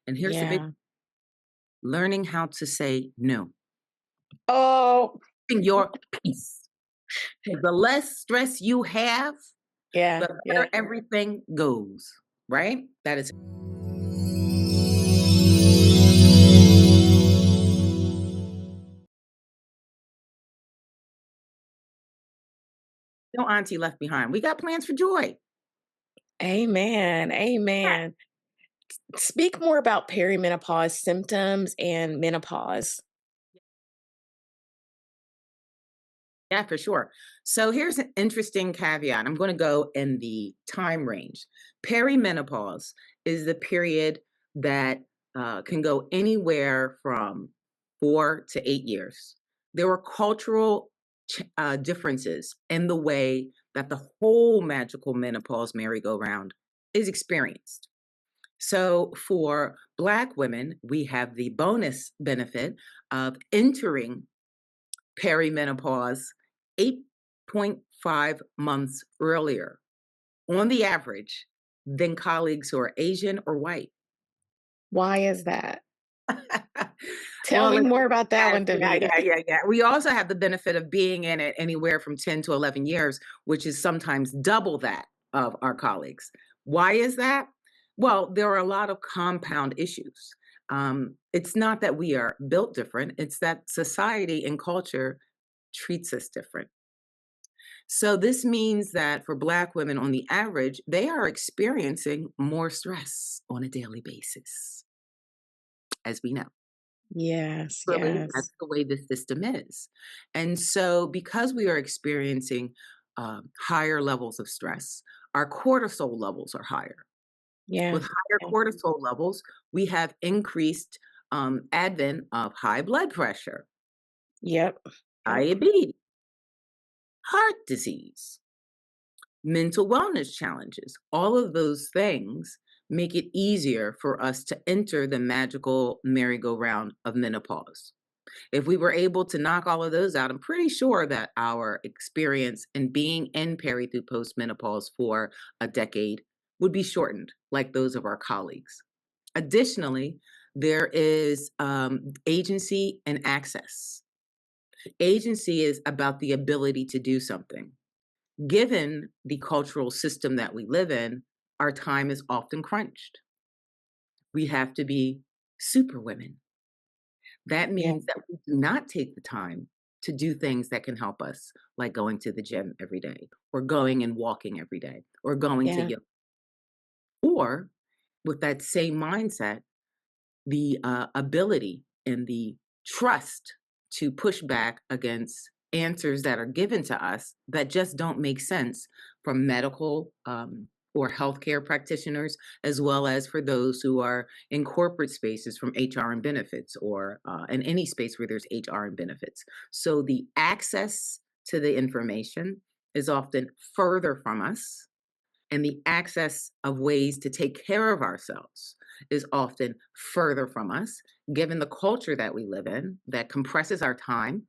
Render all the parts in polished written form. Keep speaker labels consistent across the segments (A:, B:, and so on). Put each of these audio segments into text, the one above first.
A: And here's the big,
B: Yeah.
A: learning how to say no.
B: Oh,
A: Your peace. The less stress you have,
B: yeah,
A: the
B: yeah.
A: better everything goes, right? That is no auntie left behind. We got plans for joy.
B: Amen, amen. Speak more about perimenopause symptoms and menopause.
A: Yeah, for sure. So here's an interesting caveat. I'm going to go in the time range. Perimenopause is the period that can go anywhere from 4 to 8 years. There are cultural differences in the way that the whole magical menopause merry-go-round is experienced. So for Black women, we have the bonus benefit of entering perimenopause 8.5 months earlier on the average than colleagues who are Asian or white.
B: Why is that? Tell
A: Well,
B: me
A: let's
B: more about that
A: yeah,
B: one,
A: yeah,
B: Davida.
A: yeah, yeah, yeah. We also have the benefit of being in it anywhere from 10 to 11 years, which is sometimes double that of our colleagues. Why is that? Well, there are a lot of compound issues. It's not that we are built different, it's that society and culture treats us different. So this means that for Black women, on the average, they are experiencing more stress on a daily basis, as we know.
B: Yes,
A: Really,
B: yes.
A: that's the way the system is. And so, because we are experiencing higher levels of stress, our cortisol levels are higher.
B: Yeah,
A: With higher
B: yeah.
A: cortisol levels, we have increased advent of high blood pressure,
B: Yep, yep.
A: diabetes, heart disease, mental wellness challenges. All of those things make it easier for us to enter the magical merry-go-round of menopause. If we were able to knock all of those out, I'm pretty sure that our experience in being in peri through postmenopause for a decade would be shortened, like those of our colleagues. Additionally, there is agency and access. Agency is about the ability to do something. Given the cultural system that we live in, our time is often crunched. We have to be super women. That
B: Yeah,
A: means that we do not take the time to do things that can help us, like going to the gym every day, or going and walking every day, or going to
B: yeah,
A: yoga. Or with that same mindset, the ability and the trust to push back against answers that are given to us that just don't make sense from medical or healthcare practitioners, as well as for those who are in corporate spaces from HR and benefits, or in any space where there's HR and benefits. So the access to the information is often further from us, and the access of ways to take care of ourselves is often further from us, given the culture that we live in that compresses our time,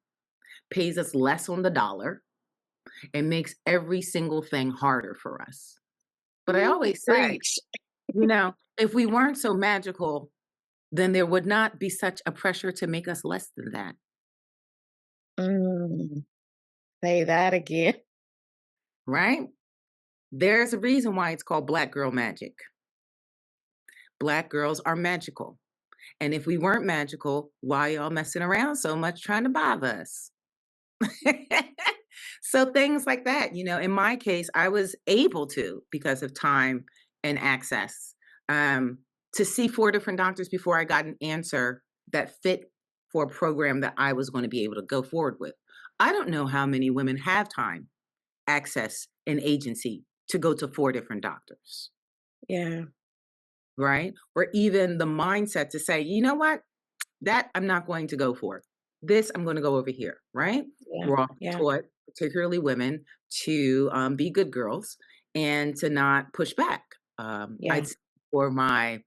A: pays us less on the dollar, and makes every single thing harder for us. But I
B: Ooh,
A: always say,
B: preach.
A: if we weren't so magical, then there would not be such a pressure to make us less than that,
B: Mm, say that again.
A: right? There's a reason why it's called Black Girl Magic. Black girls are magical. And if we weren't magical, why y'all messing around so much trying to bother us? So things like that, in my case, I was able to, because of time and access, um, to see 4 different doctors before I got an answer that fit for a program that I was going to be able to go forward with. I don't know how many women have time, access, and agency to go to 4 different doctors,
B: Yeah,
A: right? Or even the mindset to say, you know what? That I'm not going to go for. This I'm going to go over here, right?
B: yeah,
A: We're all
B: yeah,
A: taught, particularly women, to be good girls and to not push back.
B: yeah.
A: I'd say for my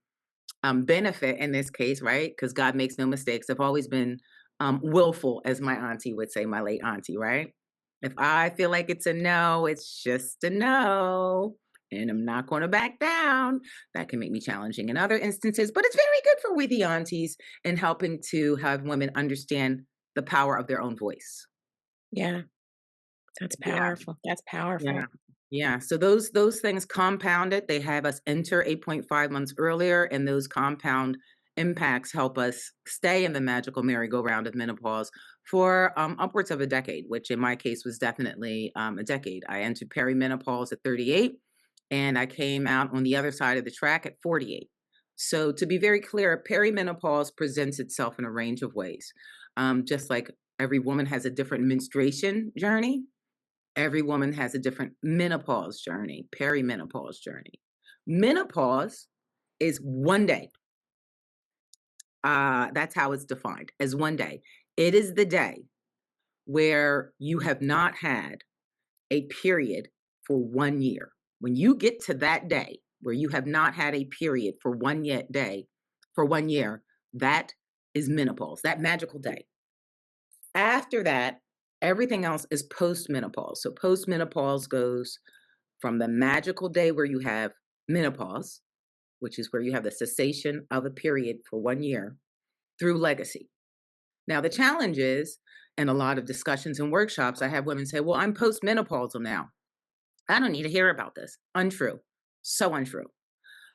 A: benefit in this case, right? Because God makes no mistakes. I've always been willful, as my auntie would say, my late auntie, right? If I feel like it's a no, it's just a no. and I'm not going to back down. That can make me challenging in other instances, but it's very good for we the aunties in helping to have women understand the power of their own voice.
B: Yeah. That's powerful. That's
A: Yeah.
B: powerful.
A: Yeah. So those things compounded, they have us enter 8.5 months earlier, and those compound impacts help us stay in the magical merry-go-round of menopause for upwards of a decade, which in my case was definitely a decade. I entered perimenopause at 38, and I came out on the other side of the track at 48. So to be very clear, perimenopause presents itself in a range of ways. Just like every woman has a different menstruation journey, every woman has a different menopause journey, perimenopause journey. Menopause is one day. That's how it's defined, as one day. It is the day where you have not had a period for 1 year. When you get to that day where you have not had a period for for 1 year, that is menopause, that magical day. After that, everything else is postmenopause. So postmenopause goes from the magical day where you have menopause, which is where you have the cessation of a period for 1 year, through legacy. Now, the challenge is, in a lot of discussions and workshops, I have women say, well, I'm postmenopausal now. I don't need to hear about this. Untrue. So untrue.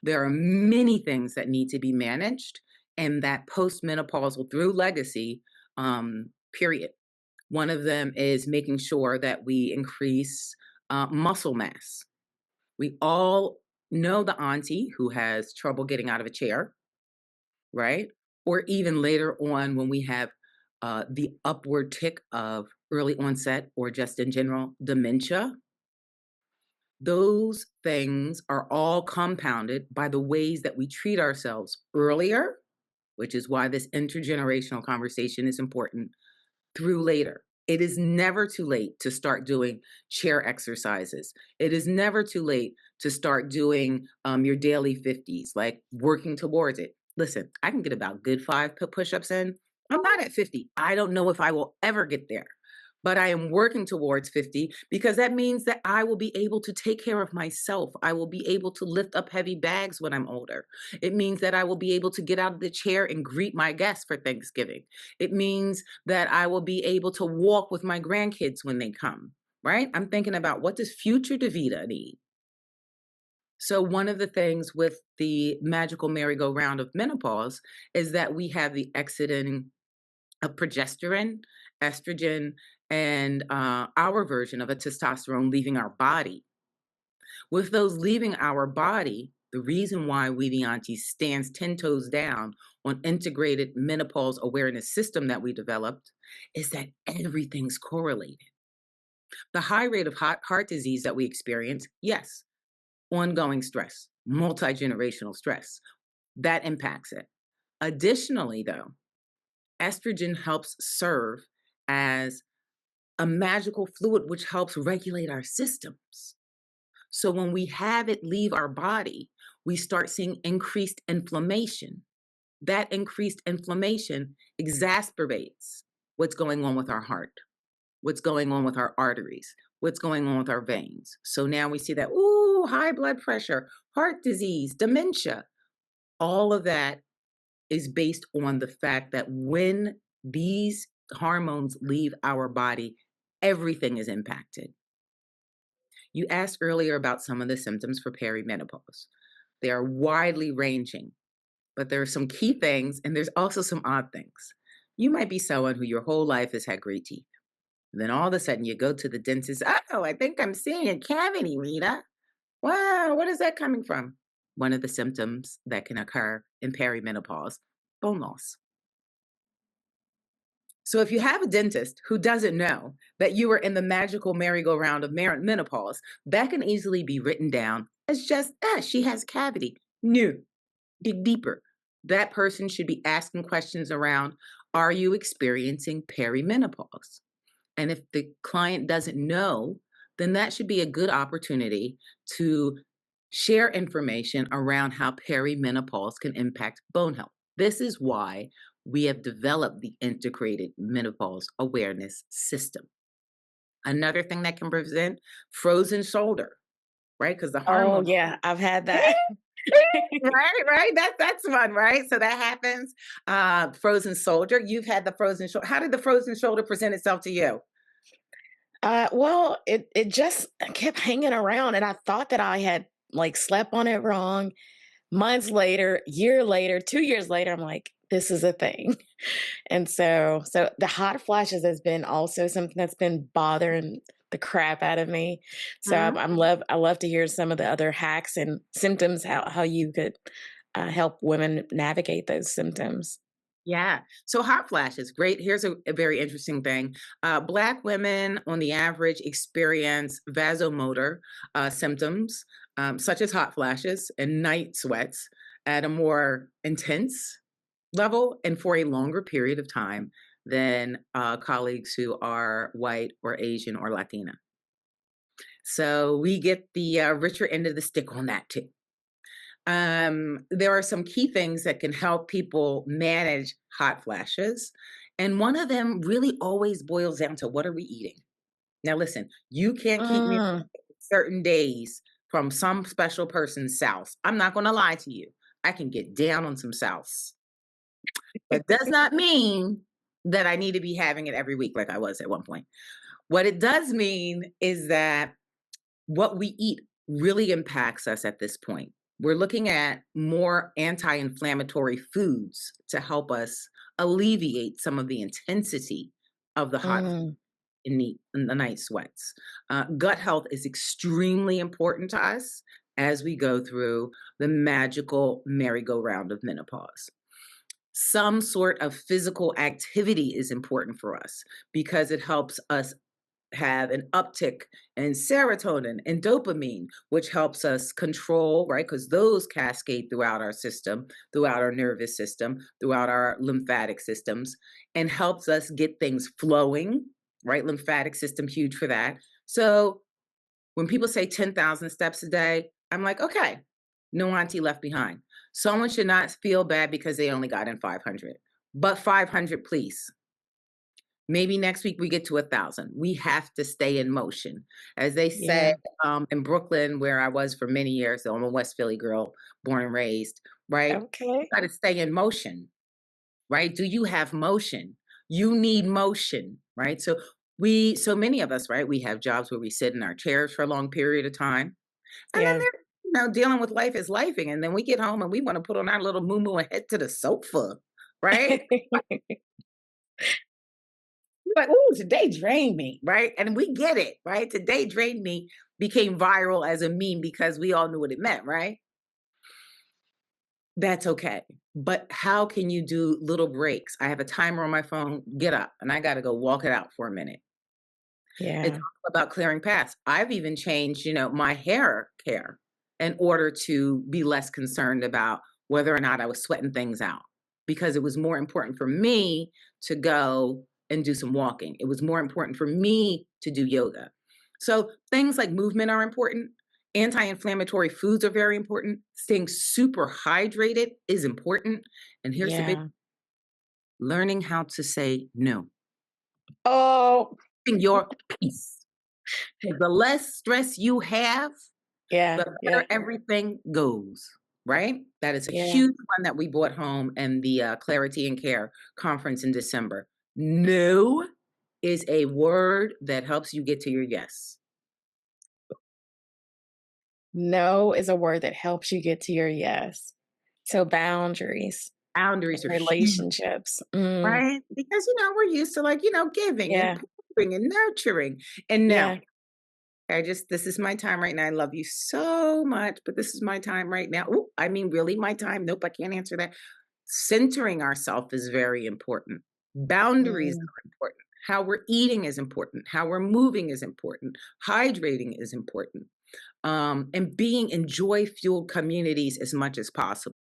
A: There are many things that need to be managed in that postmenopausal through legacy period. One of them is making sure that we increase muscle mass. We all know the auntie who has trouble getting out of a chair, right? Or even later on when we have the upward tick of early onset or just in general dementia. Those things are all compounded by the ways that we treat ourselves earlier, which is why this intergenerational conversation is important, through later. It is never too late to start doing chair exercises. It is never too late to start doing your daily 50s, like working towards it. Listen, I can get about good five push ups in. I'm not at 50. I don't know if I will ever get there, but I am working towards 50 because that means that I will be able to take care of myself. I will be able to lift up heavy bags when I'm older. It means that I will be able to get out of the chair and greet my guests for Thanksgiving. It means that I will be able to walk with my grandkids when they come, right? I'm thinking about what does future Davida need? So one of the things with the magical merry-go-round of menopause is that we have the exiting of progesterone, estrogen, and our version of a testosterone leaving our body. With those leaving our body, the reason why We the Aunties stands 10 toes down on integrated menopause awareness system that we developed is that everything's correlated. The high rate of heart disease that we experience, yes, ongoing stress, multi-generational stress, that impacts it. Additionally, though, estrogen helps serve as a magical fluid which helps regulate our systems. So when we have it leave our body, we start seeing increased inflammation. That increased inflammation exacerbates what's going on with our heart, what's going on with our arteries, what's going on with our veins. So now we see that, ooh, high blood pressure, heart disease, dementia. All of that is based on the fact that when these hormones leave our body, everything is impacted. You asked earlier about some of the symptoms for perimenopause. They are widely ranging, but there are some key things and there's also some odd things. You might be someone who your whole life has had great teeth. And then all of a sudden you go to the dentist. Oh, I think I'm seeing a cavity, Rita. Wow, what is that coming from? One of the symptoms that can occur in perimenopause, bone loss. So if you have a dentist who doesn't know that you are in the magical merry-go-round of menopause, that can easily be written down as just, she has a cavity. No, dig deeper. That person should be asking questions around, are you experiencing perimenopause? And if the client doesn't know, then that should be a good opportunity to share information around how perimenopause can impact bone health. This is why we have developed the integrated menopause awareness system. Another thing that can present frozen shoulder. right? Because the
B: Oh,
A: hormones.
B: yeah, I've had that.
A: Right, right. That's one, right? So that happens. Frozen shoulder. You've had the frozen shoulder. How did the frozen shoulder present itself to you?
B: Well, it just kept hanging around, and I thought that I had, like, slept on it wrong. Months later, year later, 2 years later, I'm like, "This is a thing." And so the hot flashes has been also something that's been bothering the crap out of me. So I love to hear some of the other hacks and symptoms, how you could, help women navigate those symptoms.
A: Yeah. So hot flashes, great. Here's a very interesting thing. Black women, on the average, experience vasomotor symptoms, such as hot flashes and night sweats, at a more intense level and for a longer period of time than colleagues who are white or Asian or Latina. So we get the richer end of the stick on that too. There are some key things that can help people manage hot flashes. And one of them really always boils down to, what are we eating? Now, listen, you can't keep me
B: Mm.
A: certain days from some special person's sauce. I'm not going to lie to you. I can get down on some sauce. That does not mean that I need to be having it every week like I was at one point. What it does mean is that what we eat really impacts us at this point. We're looking at more anti inflammatory foods to help us alleviate some of the intensity of the hot
B: Mm.
A: in the night sweats. Gut health is extremely important to us as we go through the magical merry-go-round of menopause. Some sort of physical activity is important for us because it helps us have an uptick in serotonin and dopamine, which helps us control, right? Because those cascade throughout our system, throughout our nervous system, throughout our lymphatic systems, and helps us get things flowing, right? Lymphatic system, huge for that. So when people say 10,000 steps a day, I'm like, okay, no auntie left behind. Someone should not feel bad because they only got in 500, but 500, please. Maybe next week we get to 1,000. We have to stay in motion. As they say
B: Yeah.
A: in Brooklyn, where I was for many years, so I'm a West Philly girl, born and raised, right?
B: Okay.
A: Got to stay in motion, right? Do you have motion? You need motion, right? So many of us, right? We have jobs where we sit in our chairs for a long period of time, and then
B: Yeah.
A: they're dealing with life is lifing, and then we get home and we want to put on our little moo and head to the sofa, right? Like, "Ooh, today drained me," right? And we get it, right? "Today drained me" became viral as a meme because we all knew what it meant, right? That's okay. But how can you do little breaks? I have a timer on my phone, get up, and I gotta go walk it out for a minute. It's
B: Yeah.
A: all about clearing paths. I've even changed, my hair care in order to be less concerned about whether or not I was sweating things out, because it was more important for me to go and do some walking. It was more important for me to do yoga. So things like movement are important. Anti-inflammatory foods are very important. Staying super hydrated is important. And here's the big,
B: Yeah.
A: learning how to say no.
B: Oh,
A: Your peace. 'Cause the less stress you have,
B: yeah,
A: the
B: yeah,
A: better everything goes, right? That is a
B: yeah.
A: huge one that we brought home in the Clarity and Care conference in December. No is a word that helps you get to your yes.
B: No is a word that helps you get to your yes. So boundaries
A: Boundaries
B: and
A: are huge,
B: relationships. Mm,
A: right? Because we're used to, like, giving and
B: yeah,
A: pouring and nurturing. And no,
B: yeah,
A: this is my time right now. I love you so much, but this is my time right now. Ooh, I mean, really, my time? Nope, I can't answer that. Centering ourselves is very important. Boundaries
B: mm,
A: are important. How we're eating is important. How we're moving is important. Hydrating is important. And being in joy fueled communities as much as possible.